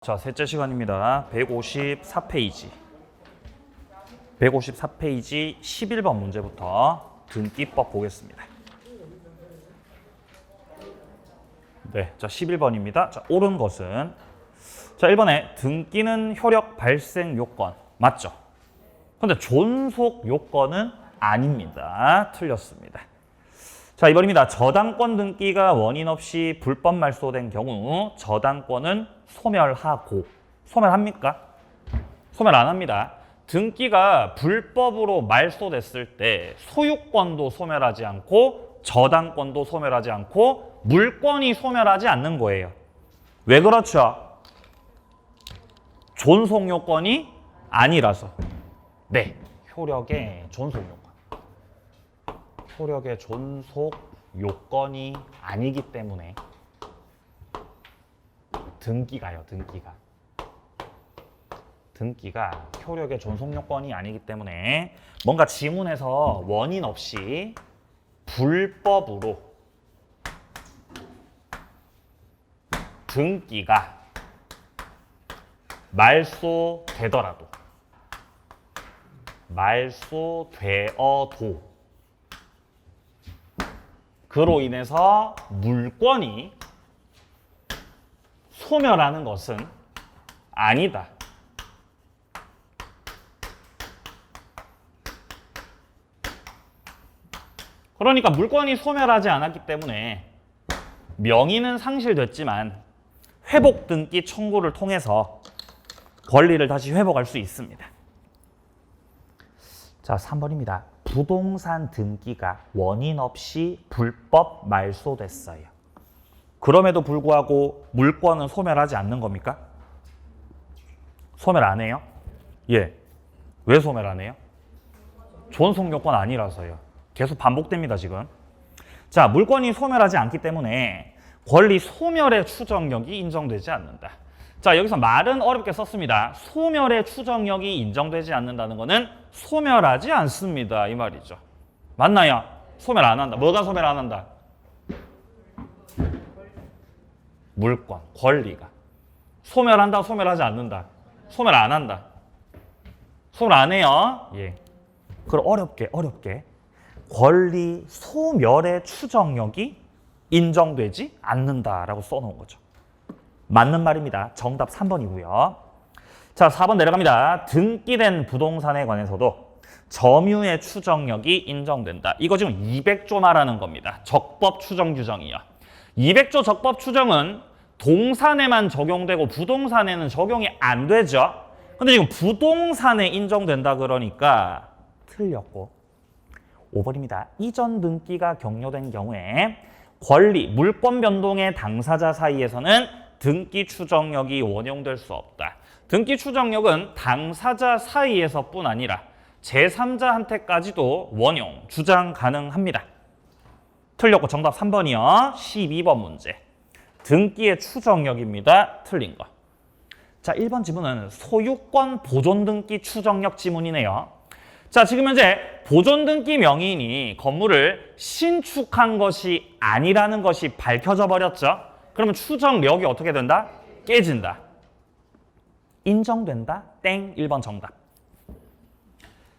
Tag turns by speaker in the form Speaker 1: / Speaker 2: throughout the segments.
Speaker 1: 자, 셋째 시간입니다. 154페이지. 154페이지 11번 문제부터 등기법 보겠습니다. 네, 자 11번입니다. 자, 옳은 것은 자 1번에 등기는 효력 발생 요건 맞죠? 근데 존속 요건은 아닙니다. 틀렸습니다. 자, 2번입니다. 저당권 등기가 원인 없이 불법 말소된 경우 저당권은 소멸하고, 소멸합니까? 소멸 안 합니다. 등기가 불법으로 말소됐을 때 소유권도 소멸하지 않고 저당권도 소멸하지 않고 물권이 소멸하지 않는 거예요. 왜 그렇죠? 존속 요건이 아니라서. 네, 효력의 존속 요건. 효력의 존속 요건이 아니기 때문에 등기가 효력의 존속 요건이 아니기 때문에 뭔가 지문에서 원인 없이 불법으로 등기가 말소되어도 그로 인해서 물권이 소멸하는 것은 아니다. 그러니까 물권이 소멸하지 않았기 때문에 명의는 상실됐지만 회복 등기 청구를 통해서 권리를 다시 회복할 수 있습니다. 자, 3번입니다. 부동산 등기가 원인 없이 불법 말소됐어요. 그럼에도 불구하고 물권은 소멸하지 않는 겁니까? 소멸 안 해요? 예. 왜 소멸 안 해요? 존속 요건 아니라서요. 계속 반복됩니다, 지금. 자, 물권이 소멸하지 않기 때문에 권리 소멸의 추정력이 인정되지 않는다. 자, 여기서 말은 어렵게 썼습니다. 소멸의 추정력이 인정되지 않는다는 것은 소멸하지 않습니다, 이 말이죠. 맞나요? 소멸 안 한다. 뭐가 소멸 안 한다? 물권, 권리가. 소멸한다, 소멸하지 않는다. 소멸 안 한다. 소멸 안 해요. 예. 그럼 어렵게 권리 소멸의 추정력이 인정되지 않는다라고 써놓은 거죠. 맞는 말입니다. 정답 3번이고요. 자, 4번 내려갑니다. 등기된 부동산에 관해서도 점유의 추정력이 인정된다. 이거 지금 200조 말하는 겁니다. 적법 추정 규정이요. 200조 적법 추정은 동산에만 적용되고 부동산에는 적용이 안 되죠. 근데 지금 부동산에 인정된다 그러니까 틀렸고. 5번입니다. 이전 등기가 격려된 경우에 권리, 물권 변동의 당사자 사이에서는 등기 추정력이 원용될 수 없다. 등기 추정력은 당사자 사이에서뿐 아니라 제3자한테까지도 원용, 주장 가능합니다. 틀렸고 정답 3번이요. 12번 문제. 등기의 추정력입니다. 틀린 거. 자, 1번 지문은 소유권 보존 등기 추정력 지문이네요. 자, 지금 현재 보존 등기 명의인이 건물을 신축한 것이 아니라는 것이 밝혀져 버렸죠. 그러면 추정력이 어떻게 된다? 깨진다. 인정된다? 땡. 1번 정답.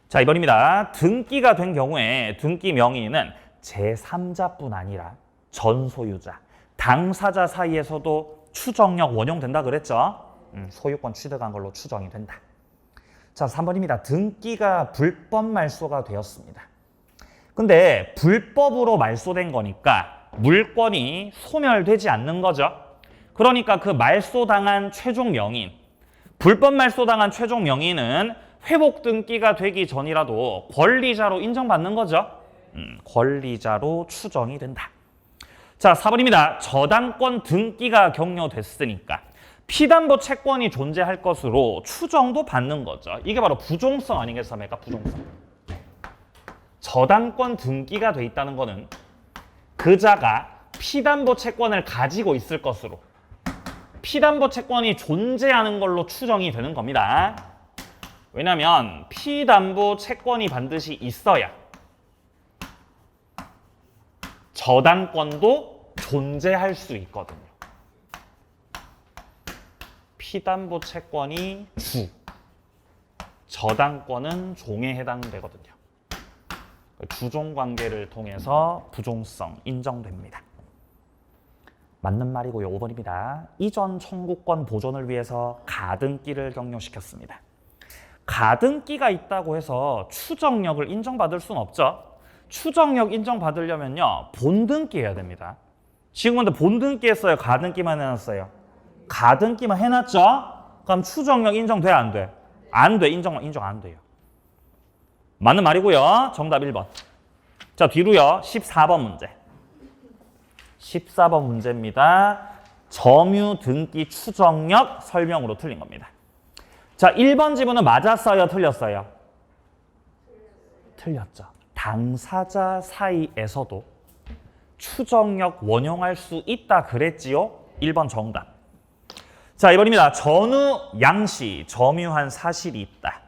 Speaker 1: 자, 2번입니다. 등기가 된 경우에 등기 명의인은 제3자뿐 아니라 전소유자, 당사자 사이에서도 추정력 원용된다 그랬죠? 소유권 취득한 걸로 추정이 된다. 자, 3번입니다. 등기가 불법 말소가 되었습니다. 근데 불법으로 말소된 거니까 물권이 소멸되지 않는 거죠. 그러니까 그 말소당한 최종 명의인, 불법 말소당한 최종 명의인은 회복 등기가 되기 전이라도 권리자로 인정받는 거죠. 권리자로 추정이 된다. 자, 4번입니다. 저당권 등기가 격려됐으니까 피담보 채권이 존재할 것으로 추정도 받는 거죠. 이게 바로 부종성 아니겠습니까? 부종성. 저당권 등기가 돼 있다는 거는 그자가 피담보 채권을 가지고 있을 것으로 피담보 채권이 존재하는 걸로 추정이 되는 겁니다. 왜냐하면 피담보 채권이 반드시 있어야 저당권도 존재할 수 있거든요. 피담보 채권이 주, 저당권은 종에 해당되거든요. 주종 관계를 통해서 부종성 인정됩니다. 맞는 말이고요. 5번입니다. 이전 청구권 보존을 위해서 가등기를 경료시켰습니다. 가등기가 있다고 해서 추정력을 인정받을 수는 없죠. 추정력 인정받으려면요. 본등기 해야 됩니다. 지금 근데 본등기 했어요? 가등기만 해놨어요? 가등기만 해놨죠? 그럼 추정력 인정돼? 안 돼? 안 돼. 인정 안 돼요. 맞는 말이고요. 정답 1번. 자, 뒤로요. 14번 문제. 14번 문제입니다. 점유 등기 추정력 설명으로 틀린 겁니다. 자, 1번 지문은 맞았어요? 틀렸어요? 틀렸죠. 당사자 사이에서도 추정력 원용할 수 있다 그랬지요? 1번 정답. 자, 2번입니다. 전후 양시 점유한 사실이 있다.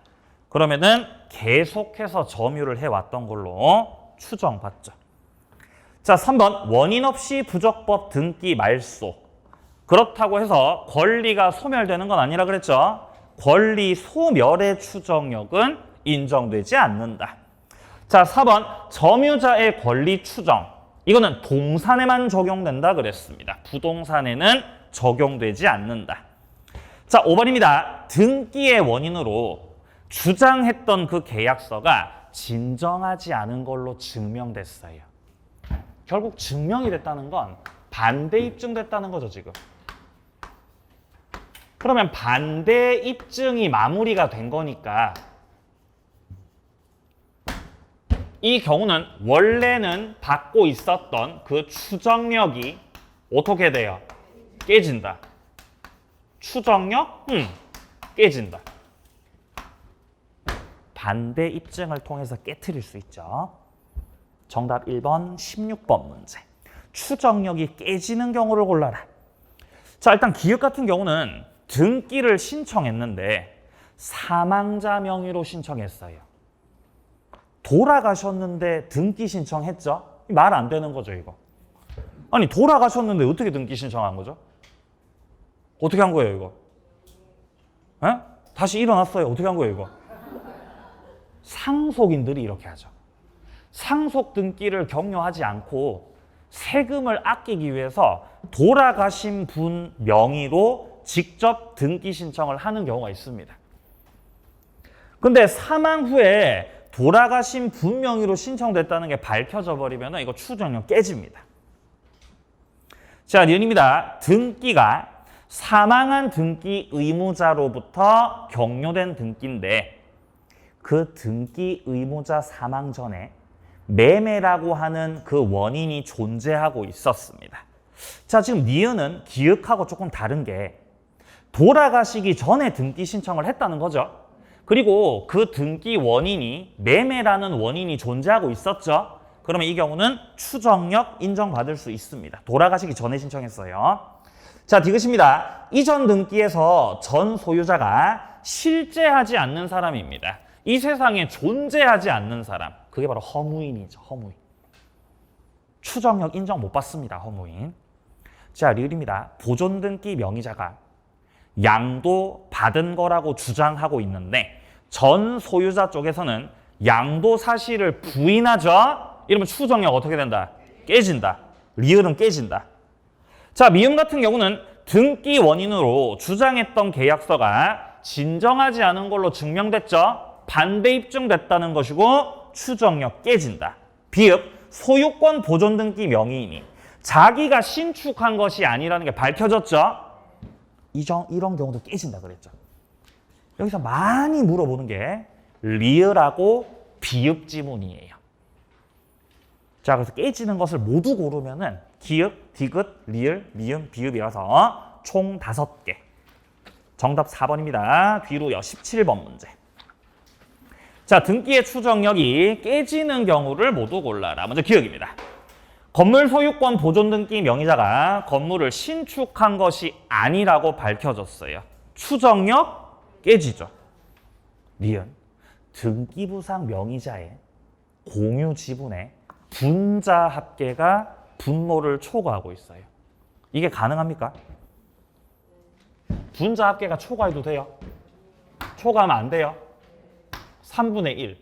Speaker 1: 그러면은 계속해서 점유를 해왔던 걸로 추정받죠. 자, 3번 원인 없이 부적법 등기 말소. 그렇다고 해서 권리가 소멸되는 건 아니라 그랬죠. 권리 소멸의 추정력은 인정되지 않는다. 자, 4번 점유자의 권리 추정. 이거는 동산에만 적용된다 그랬습니다. 부동산에는 적용되지 않는다. 자, 5번입니다. 등기의 원인으로 주장했던 그 계약서가 진정하지 않은 걸로 증명됐어요. 결국 증명이 됐다는 건 반대 입증됐다는 거죠, 지금. 그러면 반대 입증이 마무리가 된 거니까 이 경우는 원래는 받고 있었던 그 추정력이 어떻게 돼요? 깨진다. 추정력? 깨진다. 반대 입증을 통해서 깨트릴 수 있죠. 정답 1번 16번 문제. 추정력이 깨지는 경우를 골라라. 자, 일단 기업 같은 경우는 등기를 신청했는데 사망자 명의로 신청했어요. 돌아가셨는데 등기 신청했죠? 말 안 되는 거죠, 이거. 아니, 돌아가셨는데 어떻게 등기 신청한 거죠? 어떻게 한 거예요, 이거? 에? 다시 일어났어요. 어떻게 한 거예요, 이거? 상속인들이 이렇게 하죠. 상속 등기를 격려하지 않고 세금을 아끼기 위해서 돌아가신 분 명의로 직접 등기 신청을 하는 경우가 있습니다. 근데 사망 후에 돌아가신 분 명의로 신청됐다는 게 밝혀져 버리면 이거 추정력 깨집니다. 자, 니은입니다. 등기가 사망한 등기 의무자로부터 격려된 등기인데 그 등기 의무자 사망 전에 매매라고 하는 그 원인이 존재하고 있었습니다. 자, 지금 니은은 기역하고 조금 다른 게 돌아가시기 전에 등기 신청을 했다는 거죠. 그리고 그 등기 원인이 매매라는 원인이 존재하고 있었죠. 그러면 이 경우는 추정력 인정받을 수 있습니다. 돌아가시기 전에 신청했어요. 자, 디귿입니다. 이전 등기에서 전 소유자가 실제하지 않는 사람입니다. 이 세상에 존재하지 않는 사람. 그게 바로 허무인이죠. 허무인. 추정력 인정 못 받습니다. 허무인. 자, 리을입니다. 보존등기 명의자가 양도 받은 거라고 주장하고 있는데 전 소유자 쪽에서는 양도 사실을 부인하죠. 이러면 추정력 어떻게 된다? 깨진다. 리을은 깨진다. 자, 미음 같은 경우는 등기 원인으로 주장했던 계약서가 진정하지 않은 걸로 증명됐죠. 반대 입증됐다는 것이고 추정력 깨진다. 비읍 소유권 보존 등기 명의인이 자기가 신축한 것이 아니라는 게 밝혀졌죠. 이런 경우도 깨진다 그랬죠. 여기서 많이 물어보는 게 리을하고 비읍 지문이에요. 자, 그래서 깨지는 것을 모두 고르면은 기읍, 디귿, 리을, 미음, 비읍이라서 총 5개. 정답 4번입니다. 뒤로요. 17번 문제. 자, 등기의 추정력이 깨지는 경우를 모두 골라라. 먼저 기억입니다. 건물 소유권 보존 등기 명의자가 건물을 신축한 것이 아니라고 밝혀졌어요. 추정력 깨지죠. 니은 등기부상 명의자의 공유 지분의 분자 합계가 분모를 초과하고 있어요. 이게 가능합니까? 분자 합계가 초과해도 돼요? 초과하면 안 돼요? 3분의 1,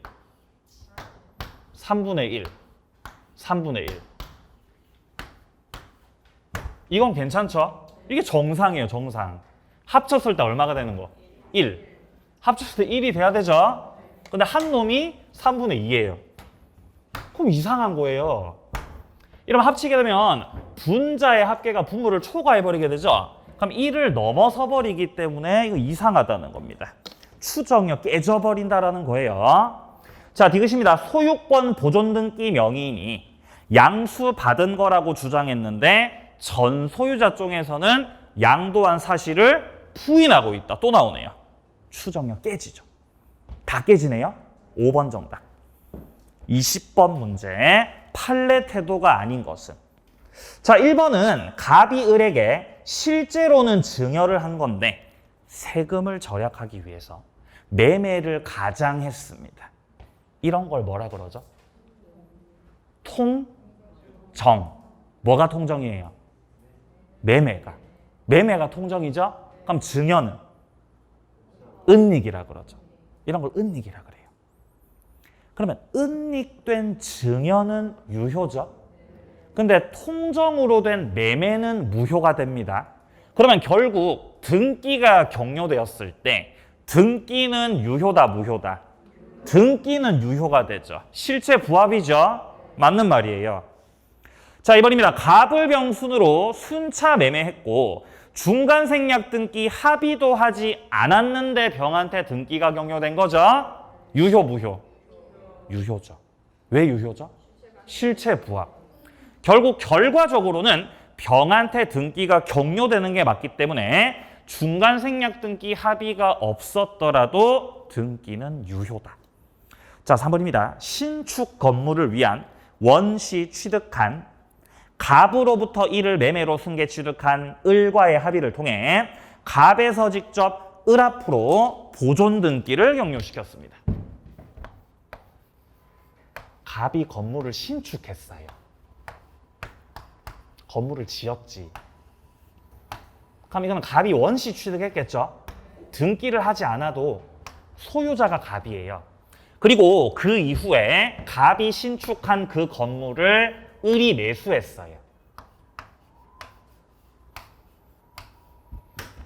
Speaker 1: 3분의 1, 3분의 1. 이건 괜찮죠? 이게 정상이에요, 정상. 합쳤을 때 얼마가 되는 거? 1. 합쳤을 때 1이 돼야 되죠? 근데 한 놈이 3분의 2예요. 그럼 이상한 거예요. 이러면 합치게 되면 분자의 합계가 분모를 초과해버리게 되죠? 그럼 1을 넘어서 버리기 때문에 이거 이상하다는 겁니다. 추정력 깨져버린다라는 거예요. 자, 디귿입니다. 소유권 보존 등기 명의인이 양수 받은 거라고 주장했는데 전 소유자 쪽에서는 양도한 사실을 부인하고 있다. 또 나오네요. 추정력 깨지죠. 다 깨지네요. 5번 정답. 20번 문제. 판례 태도가 아닌 것은. 자, 1번은 갑이 을에게 실제로는 증여를 한 건데 세금을 절약하기 위해서 매매를 가장했습니다. 이런 걸 뭐라 그러죠? 통정. 뭐가 통정이에요? 매매가. 매매가 통정이죠? 그럼 증여는 은닉이라 그러죠. 이런 걸 은닉이라 그래요. 그러면 은닉된 증여는 유효죠? 근데 통정으로 된 매매는 무효가 됩니다. 그러면 결국 등기가 격려되었을 때 등기는 유효다, 무효다? 등기는 유효가 되죠. 실체 부합이죠? 맞는 말이에요. 자, 2번입니다. 갑을 병순으로 순차 매매했고 중간 생략 등기 합의도 하지 않았는데 병한테 등기가 격려된 거죠? 유효, 무효? 유효죠. 왜 유효죠? 실체 부합. 결국 결과적으로는 병한테 등기가 격려되는 게 맞기 때문에 중간 생략 등기 합의가 없었더라도 등기는 유효다. 자, 3번입니다. 신축 건물을 위한 원시 취득한 갑으로부터 이를 매매로 승계 취득한 을과의 합의를 통해 갑에서 직접 을 앞으로 보존 등기를 격려시켰습니다. 갑이 건물을 신축했어요. 건물을 지었지. 그럼 이거는 갑이 원시 취득했겠죠? 등기를 하지 않아도 소유자가 갑이에요. 그리고 그 이후에 갑이 신축한 그 건물을 을이 매수했어요.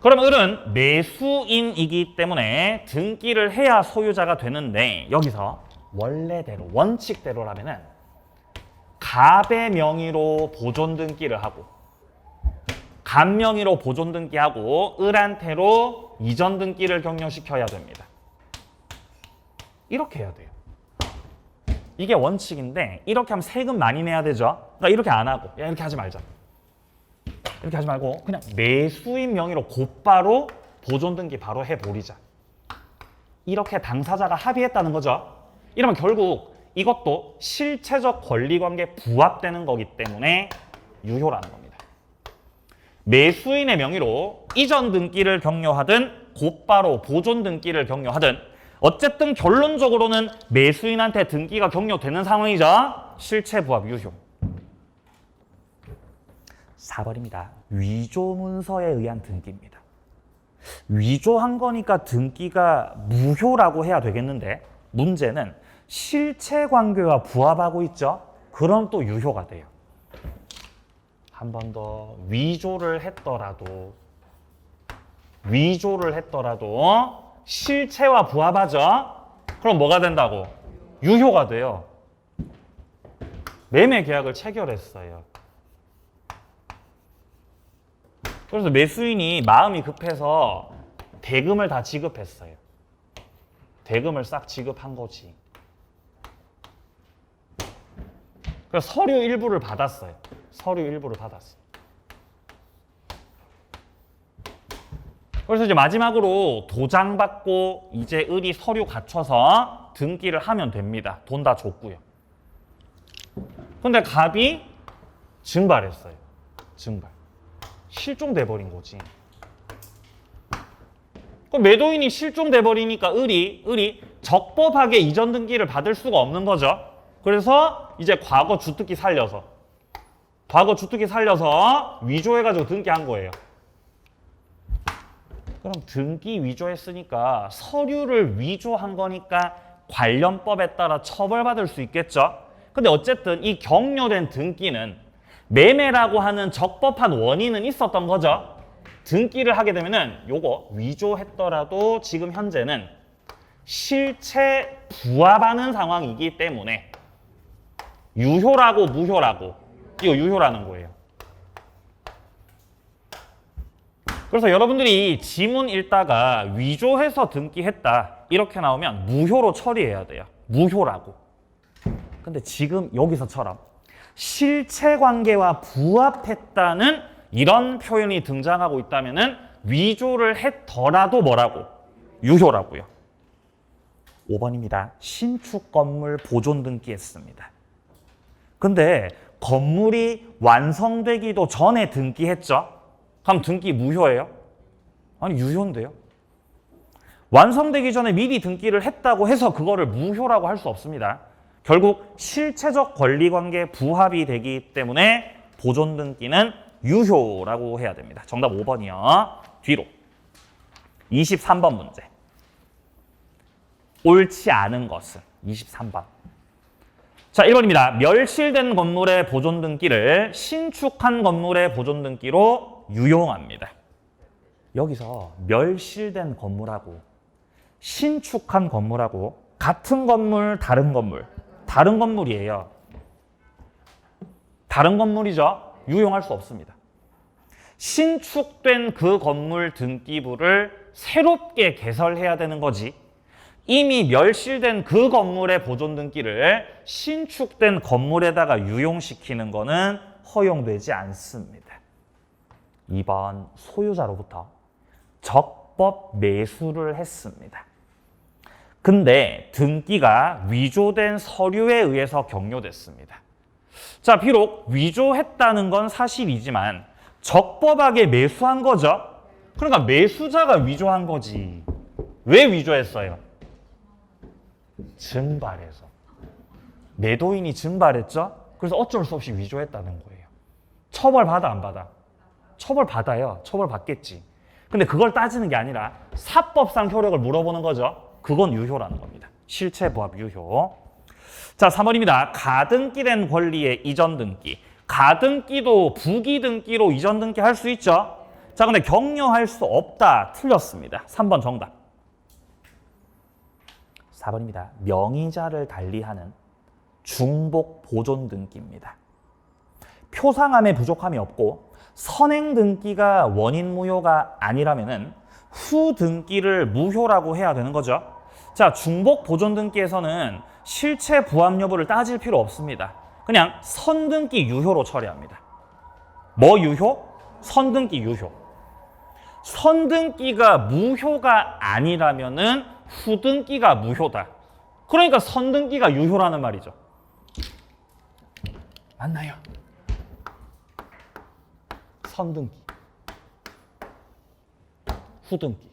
Speaker 1: 그럼 을은 매수인이기 때문에 등기를 해야 소유자가 되는데 여기서 원래대로, 원칙대로라면은 갑의 명의로 보존 등기를 하고 갑 명의로 보존 등기하고 을한테로 이전 등기를 격려시켜야 됩니다. 이렇게 해야 돼요. 이게 원칙인데 이렇게 하면 세금 많이 내야 되죠. 그러니까 이렇게 안 하고 야 이렇게 하지 말자. 이렇게 하지 말고 그냥 매수인 명의로 곧바로 보존 등기 바로 해버리자. 이렇게 당사자가 합의했다는 거죠. 이러면 결국 이것도 실체적 권리관계 부합되는 거기 때문에 유효라는 겁니다. 매수인의 명의로 이전 등기를 격려하든 곧바로 보존 등기를 격려하든 어쨌든 결론적으로는 매수인한테 등기가 격려되는 상황이죠. 실체 부합 유효. 4번입니다. 위조 문서에 의한 등기입니다. 위조한 거니까 등기가 무효라고 해야 되겠는데 문제는 실체 관계와 부합하고 있죠. 그럼 또 유효가 돼요. 한 번 더 위조를 했더라도 실체와 부합하죠. 그럼 뭐가 된다고? 유효가 돼요. 매매 계약을 체결했어요. 그래서 매수인이 마음이 급해서 대금을 다 지급했어요. 대금을 싹 지급한 거지. 그래서 서류 일부를 받았어요. 서류 일부를 받았어요. 그래서 이제 마지막으로 도장 받고 이제 을이 서류 갖춰서 등기를 하면 됩니다. 돈 다 줬고요. 근데 갑이 증발했어요. 증발. 실종돼 버린 거지. 그럼 매도인이 실종돼 버리니까 을이 적법하게 이전 등기를 받을 수가 없는 거죠. 그래서 이제 과거 주특기 살려서 위조해가지고 등기한 거예요. 그럼 등기 위조했으니까 서류를 위조한 거니까 관련법에 따라 처벌받을 수 있겠죠. 근데 어쨌든 이 경료된 등기는 매매라고 하는 적법한 원인은 있었던 거죠. 등기를 하게 되면은 요거 위조했더라도 지금 현재는 실체 부합하는 상황이기 때문에 유효라고 무효라고, 이거 유효라는 거예요. 그래서 여러분들이 지문 읽다가 위조해서 등기했다 이렇게 나오면 무효로 처리해야 돼요. 무효라고. 근데 지금 여기서처럼 실체관계와 부합했다는 이런 표현이 등장하고 있다면은 위조를 했더라도 뭐라고? 유효라고요. 5번입니다. 신축 건물 보존 등기했습니다. 근데 건물이 완성되기도 전에 등기했죠? 그럼 등기 무효예요? 아니, 유효인데요? 완성되기 전에 미리 등기를 했다고 해서 그거를 무효라고 할 수 없습니다. 결국 실체적 권리관계 부합이 되기 때문에 보존 등기는 유효라고 해야 됩니다. 정답 5번이요. 뒤로. 23번 문제. 옳지 않은 것은 23번. 자, 1번입니다. 멸실된 건물의 보존 등기를 신축한 건물의 보존 등기로 유용합니다. 여기서 멸실된 건물하고 신축한 건물하고 같은 건물, 다른 건물. 다른 건물이에요. 다른 건물이죠. 유용할 수 없습니다. 신축된 그 건물 등기부를 새롭게 개설해야 되는 거지. 이미 멸실된 그 건물의 보존 등기를 신축된 건물에다가 유용시키는 거는 허용되지 않습니다. 2번 소유자로부터 적법 매수를 했습니다. 근데 등기가 위조된 서류에 의해서 경료됐습니다. 자, 비록 위조했다는 건 사실이지만 적법하게 매수한 거죠. 그러니까 매수자가 위조한 거지. 왜 위조했어요? 증발해서. 매도인이 증발했죠? 그래서 어쩔 수 없이 위조했다는 거예요. 처벌받아 안 받아? 처벌받아요. 처벌받겠지. 근데 그걸 따지는 게 아니라 사법상 효력을 물어보는 거죠. 그건 유효라는 겁니다. 실체 부합 유효. 자, 3번입니다. 가등기된 권리의 이전 등기. 가등기도 부기 등기로 이전 등기 할 수 있죠? 자, 근데 격려할 수 없다. 틀렸습니다. 3번 정답. 4번입니다. 명의자를 달리하는 중복 보존 등기입니다. 표상함에 부족함이 없고 선행 등기가 원인 무효가 아니라면은 후 등기를 무효라고 해야 되는 거죠. 자, 중복 보존 등기에서는 실체 부합 여부를 따질 필요 없습니다. 그냥 선등기 유효로 처리합니다. 뭐 유효? 선등기 유효. 선등기가 무효가 아니라면은 후등기가 무효다. 그러니까 선등기가 유효라는 말이죠. 맞나요? 선등기, 후등기.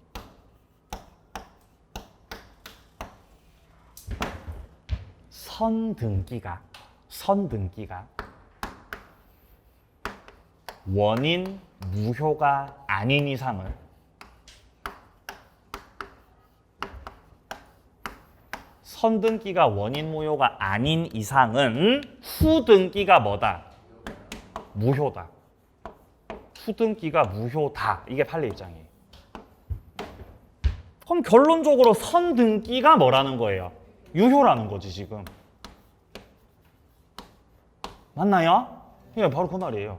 Speaker 1: 선등기가 원인 무효가 아닌 이상을 선등기가 원인 무효가 아닌 이상은 후등기가 뭐다? 무효다. 후등기가 무효다. 이게 판례 입장이에요. 그럼 결론적으로 선등기가 뭐라는 거예요? 유효라는 거지 지금. 맞나요? 예, 바로 그 말이에요.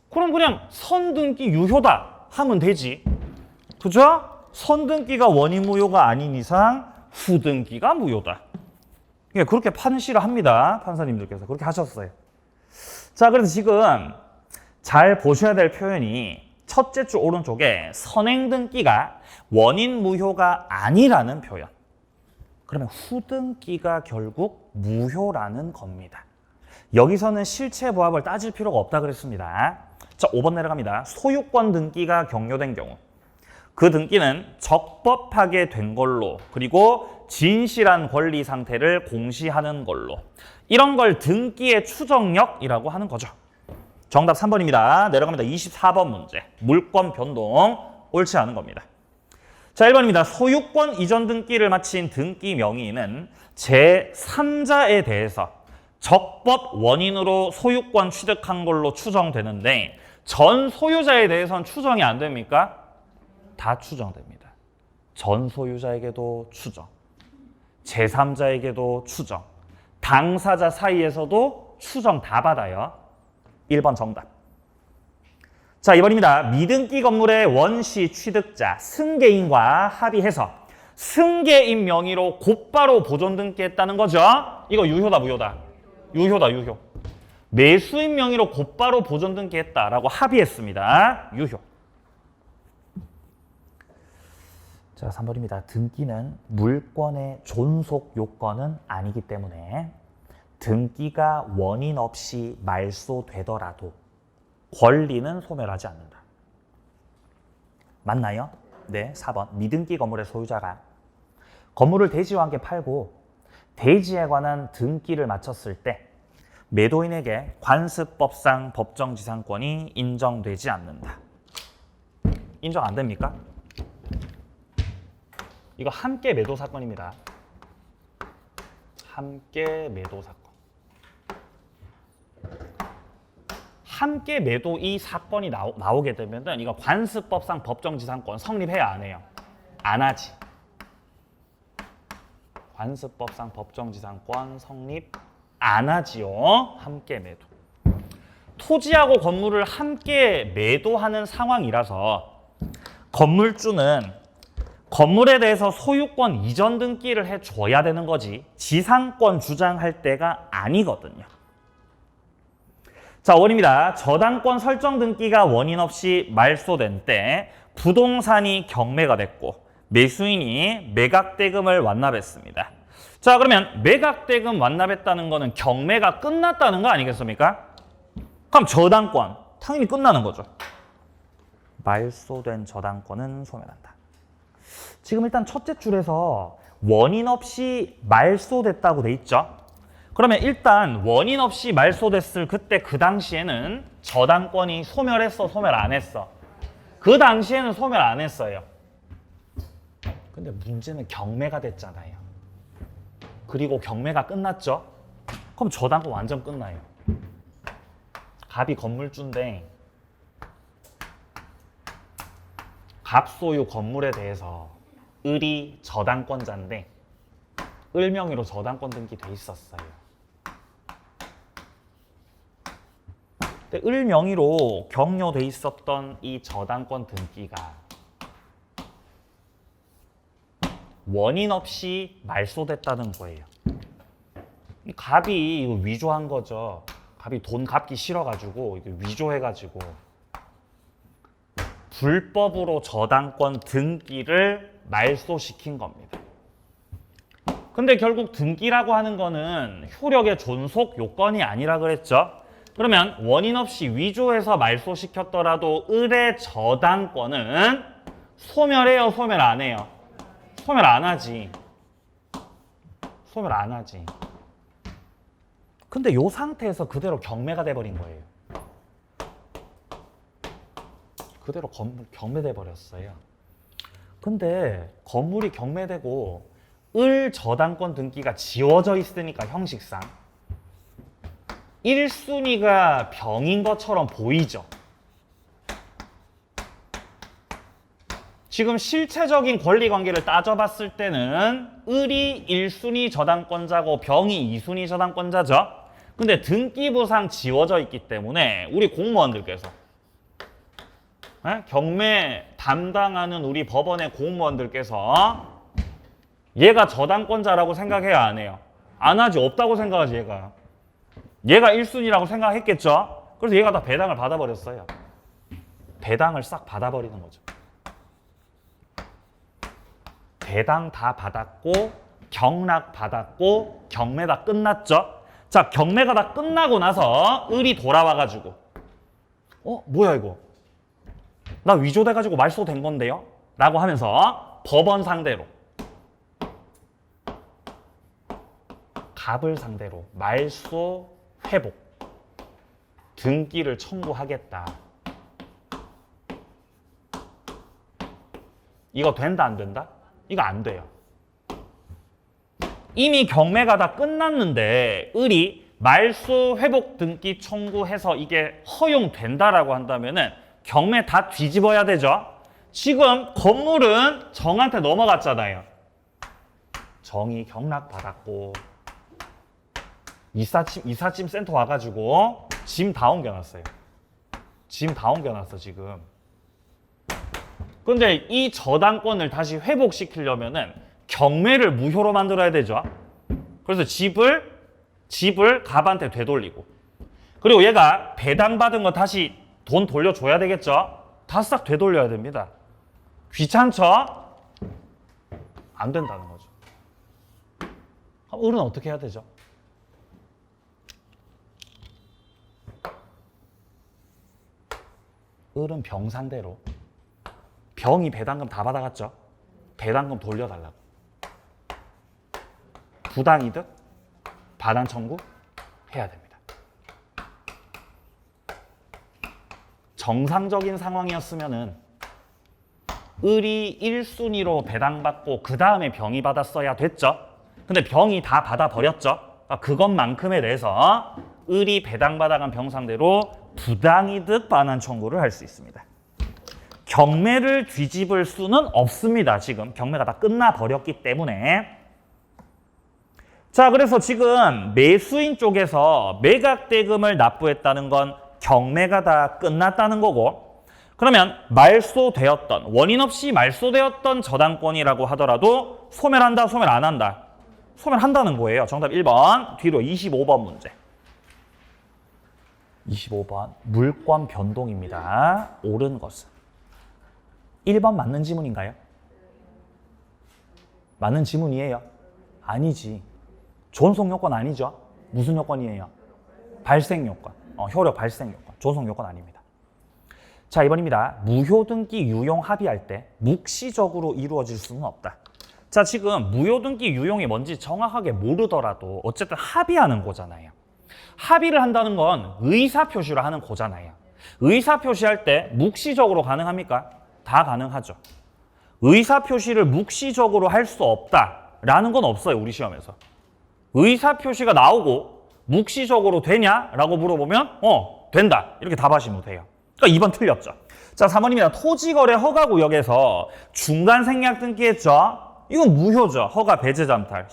Speaker 1: 그럼 그냥 선등기 유효다 하면 되지. 그죠? 선등기가 원인 무효가 아닌 이상 후등기가 무효다. 예, 그렇게 판시를 합니다. 판사님들께서 그렇게 하셨어요. 자, 그래서 지금 잘 보셔야 될 표현이 첫째 줄 오른쪽에 선행등기가 원인 무효가 아니라는 표현. 그러면 후등기가 결국 무효라는 겁니다. 여기서는 실체 부합을 따질 필요가 없다 그랬습니다. 자, 5번 내려갑니다. 소유권 등기가 경료된 경우. 그 등기는 적법하게 된 걸로, 그리고 진실한 권리 상태를 공시하는 걸로. 이런 걸 등기의 추정력이라고 하는 거죠. 정답 3번입니다. 내려갑니다. 24번 문제. 물권 변동 옳지 않은 겁니다. 자, 1번입니다. 소유권 이전 등기를 마친 등기 명의는 제3자에 대해서 적법 원인으로 소유권 취득한 걸로 추정되는데 전 소유자에 대해서는 추정이 안 됩니까? 다 추정됩니다. 전 소유자에게도 추정, 제3자에게도 추정, 당사자 사이에서도 추정 다 받아요. 1번 정답. 자, 2번입니다. 미등기 건물의 원시 취득자 승계인과 합의해서 승계인 명의로 곧바로 보존 등기했다는 거죠. 이거 유효다 무효다? 유효다 유효. 매수인 명의로 곧바로 보존 등기했다라고 합의했습니다. 유효. 자, 3번입니다. 등기는 물권의 존속 요건은 아니기 때문에 등기가 원인 없이 말소되더라도 권리는 소멸하지 않는다. 맞나요? 네, 4번. 미등기 건물의 소유자가 건물을 대지와 함께 팔고 대지에 관한 등기를 마쳤을 때 매도인에게 관습법상 법정지상권이 인정되지 않는다. 인정 안 됩니까? 이거 함께 매도 사건입니다. 함께 매도 사건. 함께 매도 이 사건이 나오게 되면 이거 관습법상 법정지상권 성립해야 안 해요? 안 하지. 관습법상 법정지상권 성립 안 하지요. 함께 매도. 토지하고 건물을 함께 매도하는 상황이라서 건물주는 건물에 대해서 소유권 이전 등기를 해줘야 되는 거지 지상권 주장할 때가 아니거든요. 자, 5번입니다. 저당권 설정 등기가 원인 없이 말소된 때 부동산이 경매가 됐고 매수인이 매각대금을 완납했습니다. 자, 그러면 매각대금 완납했다는 거는 경매가 끝났다는 거 아니겠습니까? 그럼 저당권 당연히 끝나는 거죠. 말소된 저당권은 소멸한다. 지금 일단 첫째 줄에서 원인 없이 말소됐다고 돼 있죠. 그러면 일단 원인 없이 말소됐을 그때 그 당시에는 저당권이 소멸했어, 소멸 안 했어? 그 당시에는 소멸 안 했어요. 근데 문제는 경매가 됐잖아요. 그리고 경매가 끝났죠. 그럼 저당권 완전 끝나요. 갑이 건물주인데 갑소유 건물에 대해서 을이 저당권자인데 을 명의로 저당권 등기돼 있었어요. 근데 을 명의로 격려돼 있었던 이 저당권 등기가 원인 없이 말소됐다는 거예요. 이 갑이 이거 위조한 거죠. 갑이 돈 갚기 싫어가지고 이거 위조해가지고 불법으로 저당권 등기를 말소시킨 겁니다. 근데 결국 등기라고 하는 거는 효력의 존속 요건이 아니라 그랬죠. 그러면 원인 없이 위조해서 말소시켰더라도 을의 저당권은 소멸해요, 소멸 안 해요? 소멸 안 하지. 소멸 안 하지. 근데 이 상태에서 그대로 경매가 돼버린 거예요. 그대로 경매돼 버렸어요. 근데 건물이 경매되고 을 저당권 등기가 지워져 있으니까 형식상 1순위가 병인 것처럼 보이죠. 지금 실체적인 권리관계를 따져봤을 때는 을이 1순위 저당권자고 병이 2순위 저당권자죠. 근데 등기부상 지워져 있기 때문에 우리 공무원들께서 경매 담당하는 우리 법원의 공무원들께서 얘가 저당권자라고 생각해야 안 해요? 안 하지. 없다고 생각하지 얘가. 얘가 1순위라고 생각했겠죠? 그래서 얘가 다 배당을 받아버렸어요. 배당을 싹 받아버리는 거죠. 배당 다 받았고 경락 받았고 경매 다 끝났죠? 자, 경매가 다 끝나고 나서 을이 돌아와가지고 뭐야 이거? 나 위조돼가지고 말소된 건데요? 라고 하면서 법원 상대로 갑을 상대로 말소 회복 등기를 청구하겠다. 이거 된다 안 된다? 이거 안 돼요. 이미 경매가 다 끝났는데 을이 말소 회복 등기 청구해서 이게 허용된다라고 한다면은 경매 다 뒤집어야 되죠. 지금 건물은 정한테 넘어갔잖아요. 정이 경락 받았고 이삿짐 센터 와가지고 짐 다 옮겨놨어요. 짐 다 옮겨놨어 지금. 근데 이 저당권을 다시 회복시키려면은 경매를 무효로 만들어야 되죠. 그래서 집을 갑한테 되돌리고, 그리고 얘가 배당받은 거 다시 돈 돌려줘야 되겠죠. 다 싹 되돌려야 됩니다. 귀찮죠? 안 된다는 거죠. 그럼 을은 어떻게 해야 되죠? 을은 병상대로 병이 배당금 다 받아갔죠? 배당금 돌려달라고. 부당이득, 반환 청구 해야 됩니다. 정상적인 상황이었으면은 을이 1순위로 배당받고 그 다음에 병이 받았어야 됐죠. 근데 병이 다 받아버렸죠. 그것만큼에 대해서 을이 배당받아간 병상대로 부당이득 반환 청구를 할 수 있습니다. 경매를 뒤집을 수는 없습니다. 지금 경매가 다 끝나버렸기 때문에. 자, 그래서 지금 매수인 쪽에서 매각대금을 납부했다는 건 경매가 다 끝났다는 거고, 그러면 말소되었던, 원인 없이 말소되었던 저당권이라고 하더라도 소멸한다, 소멸 안 한다? 소멸한다는 거예요. 정답 1번, 뒤로 25번 문제. 25번, 물권 변동입니다. 옳은 것은. 1번 맞는 지문인가요? 맞는 지문이에요? 아니지. 존속 요건 아니죠? 무슨 요건이에요? 발생 요건. 효력 발생 요건. 존속 요건 아닙니다. 자, 2번입니다. 무효등기 유용 합의할 때 묵시적으로 이루어질 수는 없다. 자, 지금 무효등기 유용이 뭔지 정확하게 모르더라도 어쨌든 합의하는 거잖아요. 합의를 한다는 건 의사표시를 하는 거잖아요. 의사표시할 때 묵시적으로 가능합니까? 다 가능하죠. 의사표시를 묵시적으로 할 수 없다라는 건 없어요, 우리 시험에서. 의사표시가 나오고 묵시적으로 되냐라고 물어보면 된다. 이렇게 답하시면 돼요. 그러니까 2번 틀렸죠. 자, 3번입니다. 토지거래 허가구역에서 중간생략 등기했죠. 이건 무효죠. 허가 배제잠탈.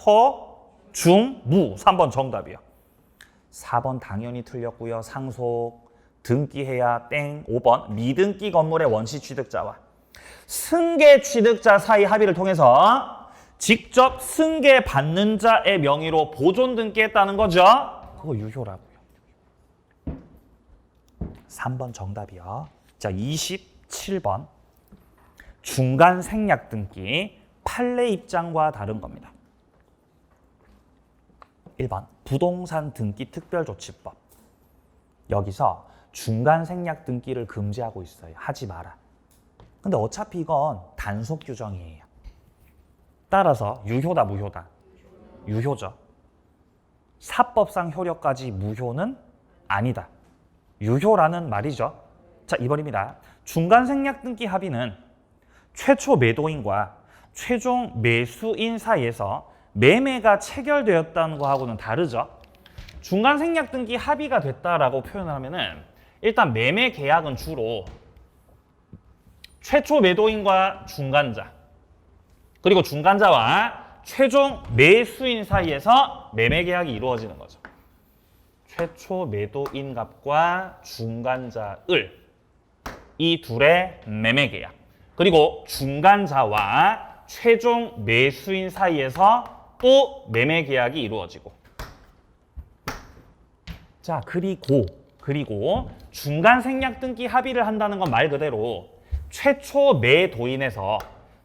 Speaker 1: 중, 무. 3번 정답이요. 4번 당연히 틀렸고요. 상속, 등기해야 땡. 5번 미등기 건물의 원시 취득자와 승계 취득자 사이 합의를 통해서 직접 승계 받는 자의 명의로 보존 등기했다는 거죠. 그거 유효라고요. 3번 정답이요. 자, 27번 중간 생략 등기 판례 입장과 다른 겁니다. 1번 부동산 등기 특별조치법. 여기서 중간 생략 등기를 금지하고 있어요. 하지 마라. 근데 어차피 이건 단속 규정이에요. 따라서 유효다, 무효다? 유효죠. 사법상 효력까지 무효는 아니다. 유효라는 말이죠. 자, 2번입니다. 중간 생략 등기 합의는 최초 매도인과 최종 매수인 사이에서 매매가 체결되었다는 거하고는 다르죠. 중간 생략 등기 합의가 됐다라고 표현을 하면은 일단 매매 계약은 주로 최초 매도인과 중간자, 그리고 중간자와 최종 매수인 사이에서 매매 계약이 이루어지는 거죠. 최초 매도인 값과 중간자 을, 이 둘의 매매 계약, 그리고 중간자와 최종 매수인 사이에서 또 매매 계약이 이루어지고, 자, 그리고 중간 생략 등기 합의를 한다는 건 말 그대로 최초 매도인에서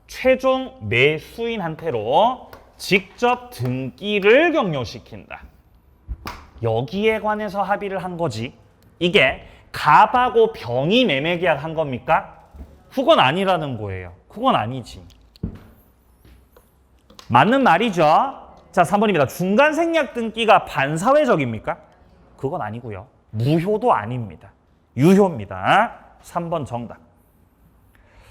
Speaker 1: 최종 매수인한테로 직접 등기를 격려시킨다. 여기에 관해서 합의를 한 거지. 이게 갑하고 병이 매매 계약한 겁니까? 그건 아니라는 거예요. 그건 아니지. 맞는 말이죠. 자, 3번입니다. 중간 생략 등기가 반사회적입니까? 그건 아니고요. 무효도 아닙니다. 유효입니다. 3번 정답.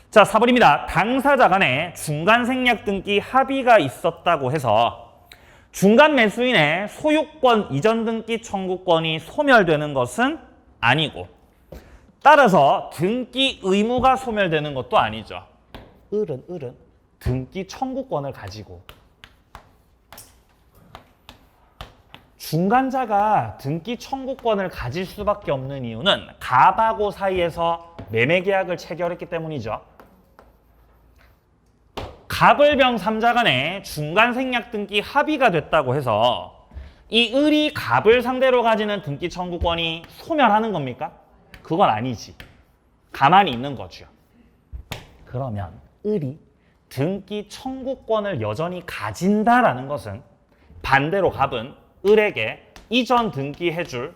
Speaker 1: 자, 4번입니다. 당사자 간에 중간 생략 등기 합의가 있었다고 해서 중간 매수인의 소유권 이전 등기 청구권이 소멸되는 것은 아니고, 따라서 등기 의무가 소멸되는 것도 아니죠. 을은 등기 청구권을 가지고, 중간자가 등기 청구권을 가질 수밖에 없는 이유는 갑하고 사이에서 매매 계약을 체결했기 때문이죠. 갑을병 3자 간에 중간 생략 등기 합의가 됐다고 해서 이 을이 갑을 상대로 가지는 등기 청구권이 소멸하는 겁니까? 그건 아니지. 가만히 있는 거죠. 그러면 을이 등기 청구권을 여전히 가진다라는 것은 반대로 갑은 을에게 이전 등기해줄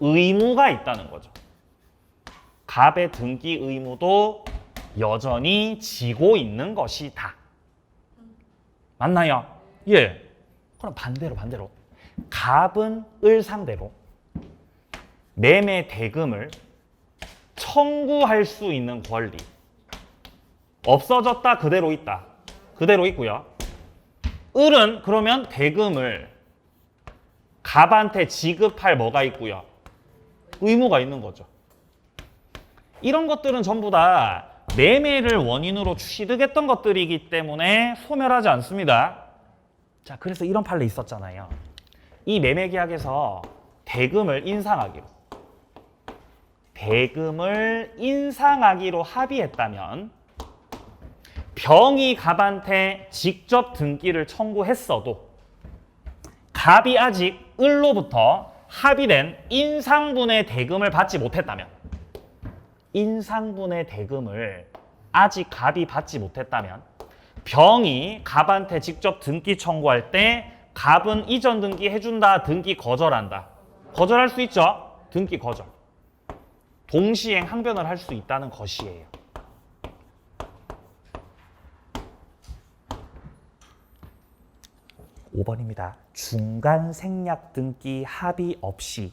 Speaker 1: 의무가 있다는 거죠. 갑의 등기 의무도 여전히 지고 있는 것이다. 맞나요? 예. 그럼 반대로 갑은 을 상대로 매매 대금을 청구할 수 있는 권리, 없어졌다 그대로 있다. 그대로 있고요. 을은 그러면 대금을 갑한테 지급할 뭐가 있고요. 의무가 있는 거죠. 이런 것들은 전부 다 매매를 원인으로 취득했던 것들이기 때문에 소멸하지 않습니다. 자, 그래서 이런 판례 있었잖아요. 이 매매 계약에서 대금을 인상하기로 합의했다면 병이 갑한테 직접 등기를 청구했어도 갑이 아직 을로부터 합의된 인상분의 대금을 받지 못했다면, 인상분의 대금을 아직 갑이 받지 못했다면 병이 갑한테 직접 등기 청구할 때 갑은 이전 등기 해준다, 등기 거절한다. 거절할 수 있죠? 등기 거절. 동시행 항변을 할 수 있다는 것이에요. (5번입니다) 중간 생략 등기 합의 없이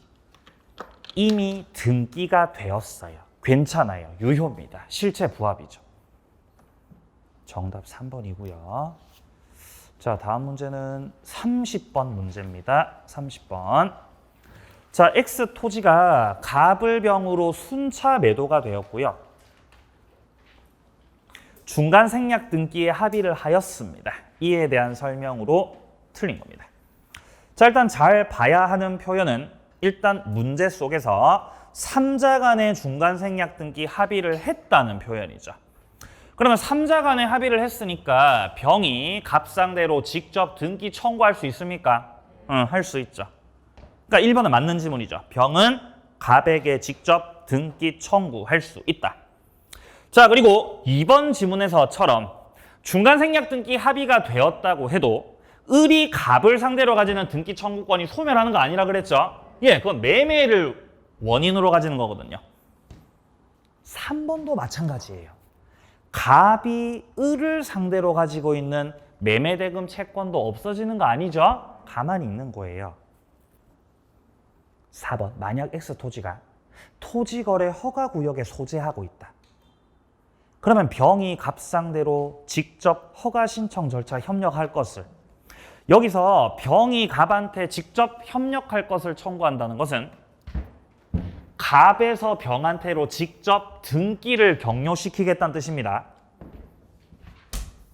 Speaker 1: 이미 등기가 되었어요. 괜찮아요. 유효입니다. 실체 부합이죠. 정답 3번이고요. 자, 다음 문제는 30번 문제입니다. 30번. 자, X 토지가 갑을병으로 순차 매도가 되었고요. 중간 생략 등기에 합의를 하였습니다. 이에 대한 설명으로 틀린 겁니다. 자, 일단 잘 봐야 하는 표현은 일단 문제 속에서 3자 간의 중간 생략 등기 합의를 했다는 표현이죠. 그러면 3자 간의 합의를 했으니까 병이 갑 상대로 직접 등기 청구할 수 있습니까? 응, 할 수 있죠. 그러니까 1번은 맞는 지문이죠. 병은 갑에게 직접 등기 청구할 수 있다. 자, 그리고 2번 지문에서처럼 중간 생략 등기 합의가 되었다고 해도 을이 갑을 상대로 가지는 등기 청구권이 소멸하는 거 아니라 그랬죠? 예, 그건 매매를 원인으로 가지는 거거든요. 3번도 마찬가지예요. 갑이 을을 상대로 가지고 있는 매매대금 채권도 없어지는 거 아니죠? 가만히 있는 거예요. 4번, 만약 X 토지가 토지거래 허가구역에 소재하고 있다. 그러면 병이 갑 상대로 직접 허가 신청 절차 협력할 것을, 여기서 병이 갑한테 직접 협력할 것을 청구한다는 것은 갑에서 병한테로 직접 등기를 격려시키겠다는 뜻입니다.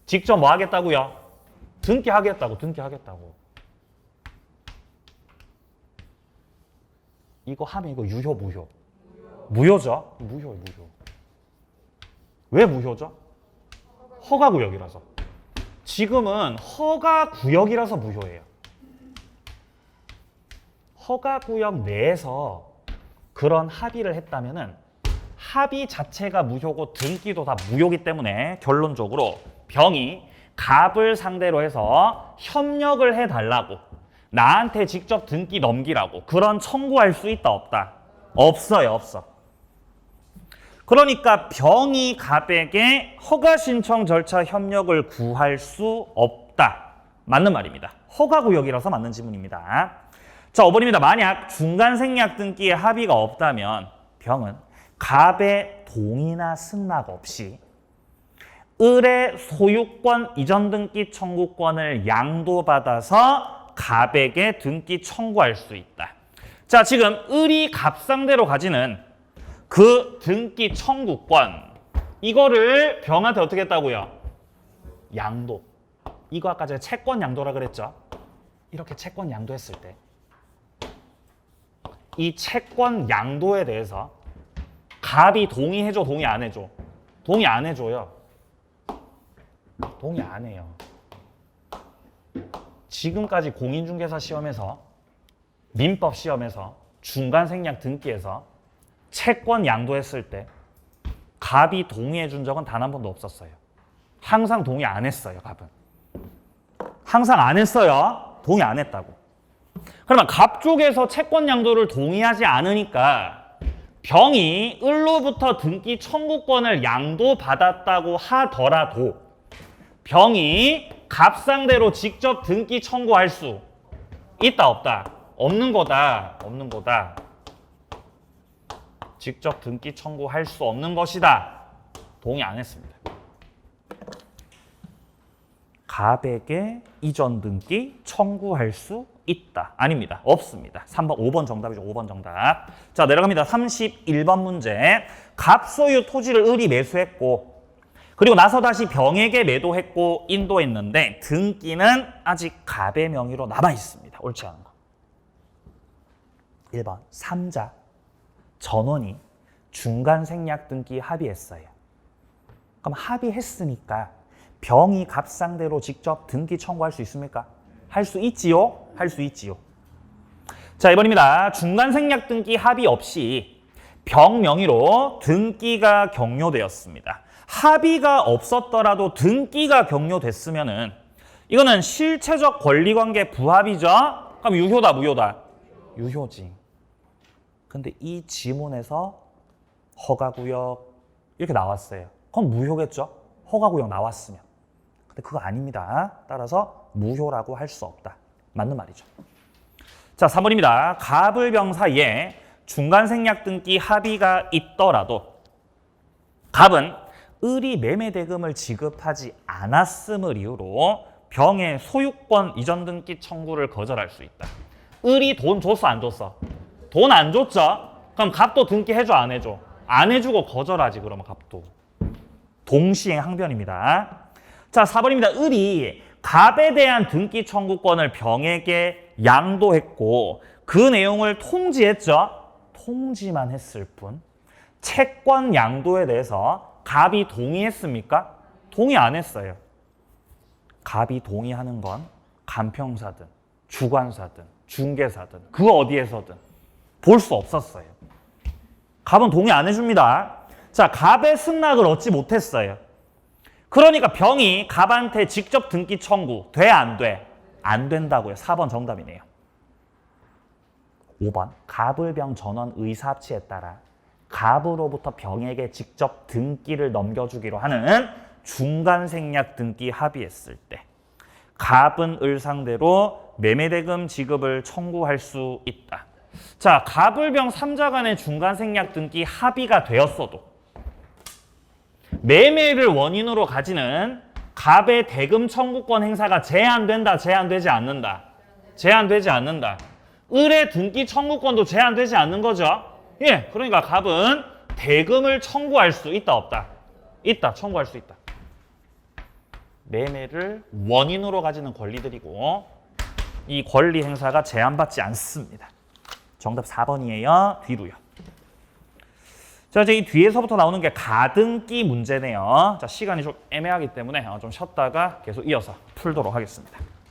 Speaker 1: 직접 뭐 하겠다고요? 등기하겠다고. 이거 하면 이거 유효, 무효? 무효죠? 무효. 왜 무효죠? 허가구역이라서. 지금은 허가구역이라서 무효예요. 허가구역 내에서 그런 합의를 했다면은 합의 자체가 무효고 등기도 다 무효기 때문에 결론적으로 병이 갑을 상대로 해서 협력을 해달라고, 나한테 직접 등기 넘기라고 그런 청구할 수 있다, 없다? 없어. 그러니까 병이 갑에게 허가 신청 절차 협력을 구할 수 없다. 맞는 말입니다. 허가구역이라서 맞는 지문입니다. 자, 5번입니다. 만약 중간 생략 등기에 합의가 없다면 병은 갑의 동의나 승낙 없이 을의 소유권 이전 등기 청구권을 양도받아서 갑에게 등기 청구할 수 있다. 자, 지금 을이 갑상대로 가지는 그 등기 청구권, 이거를 병한테 어떻게 했다고요? 양도. 이거 아까 제가 채권 양도라 그랬죠? 이렇게 채권 양도했을 때 이 채권 양도에 대해서 갑이 동의해줘, 동의 안 해줘? 동의 안 해줘요. 동의 안 해요. 지금까지 공인중개사 시험에서, 민법 시험에서, 중간생략 등기에서 채권 양도했을 때 갑이 동의해 준 적은 단 한 번도 없었어요. 항상 동의 안 했어요, 갑은. 항상 안 했어요. 동의 안 했다고. 그러면 갑 쪽에서 채권 양도를 동의하지 않으니까 병이 을로부터 등기 청구권을 양도받았다고 하더라도 병이 갑상대로 직접 등기 청구할 수 있다, 없다? 없는 거다, 없는 거다. 직접 등기 청구할 수 없는 것이다. 동의 안 했습니다. 갑에게 이전 등기 청구할 수 있다. 아닙니다. 없습니다. 3번, 5번 정답이죠. 5번 정답. 자, 내려갑니다. 31번 문제. 갑 소유 토지를 을이 매수했고 그리고 나서 다시 병에게 매도했고 인도했는데 등기는 아직 갑의 명의로 남아 있습니다. 옳지 않은 거. 1번, 3자 전원이 중간생략 등기 합의했어요. 그럼 합의했으니까 병이 갑상대로 직접 등기 청구할 수 있습니까? 할 수 있지요? 할 수 있지요. 자, 2번입니다. 중간생략 등기 합의 없이 병 명의로 등기가 격려되었습니다. 합의가 없었더라도 등기가 격려됐으면은 이거는 실체적 권리관계 부합이죠? 그럼 유효다, 무효다? 유효지. 근데 이 지문에서 허가구역 이렇게 나왔어요. 그럼 무효겠죠? 허가구역 나왔으면. 근데 그거 아닙니다. 따라서 무효라고 할 수 없다. 맞는 말이죠. 자, 3번입니다. 갑을 병 사이에 중간생략 등기 합의가 있더라도 갑은 을이 매매대금을 지급하지 않았음을 이유로 병의 소유권 이전 등기 청구를 거절할 수 있다. 을이 돈 줬어, 안 줬어? 돈 안 줬죠? 그럼 갑도 등기해줘, 안 해줘? 안 해주고 거절하지, 그러면 갑도. 동시행 항변입니다. 자, 4번입니다. 을이 갑에 대한 등기 청구권을 병에게 양도했고 그 내용을 통지했죠? 통지만 했을 뿐 채권 양도에 대해서 갑이 동의했습니까? 동의 안 했어요. 갑이 동의하는 건 간평사든 주관사든 중개사든 그 어디에서든 볼 수 없었어요. 갑은 동의 안 해줍니다. 자, 갑의 승낙을 얻지 못했어요. 그러니까 병이 갑한테 직접 등기 청구 돼, 안 돼? 안 된다고요. 4번 정답이네요. 5번 갑을 병 전원 의사합치에 따라 갑으로부터 병에게 직접 등기를 넘겨주기로 하는 중간생략 등기 합의했을 때 갑은 을 상대로 매매대금 지급을 청구할 수 있다. 자, 갑을 병 3자 간의 중간생략 등기 합의가 되었어도 매매를 원인으로 가지는 갑의 대금 청구권 행사가 제한된다, 제한되지 않는다? 제한되지 않는다. 을의 등기 청구권도 제한되지 않는 거죠. 예, 그러니까 갑은 대금을 청구할 수 있다, 없다? 있다, 청구할 수 있다. 매매를 원인으로 가지는 권리들이고 이 권리 행사가 제한받지 않습니다. 정답 4번이에요. 뒤로요. 자, 이제 이 뒤에서부터 나오는 게 가등기 문제네요. 자, 시간이 좀 애매하기 때문에 좀 쉬었다가 계속 이어서 풀도록 하겠습니다.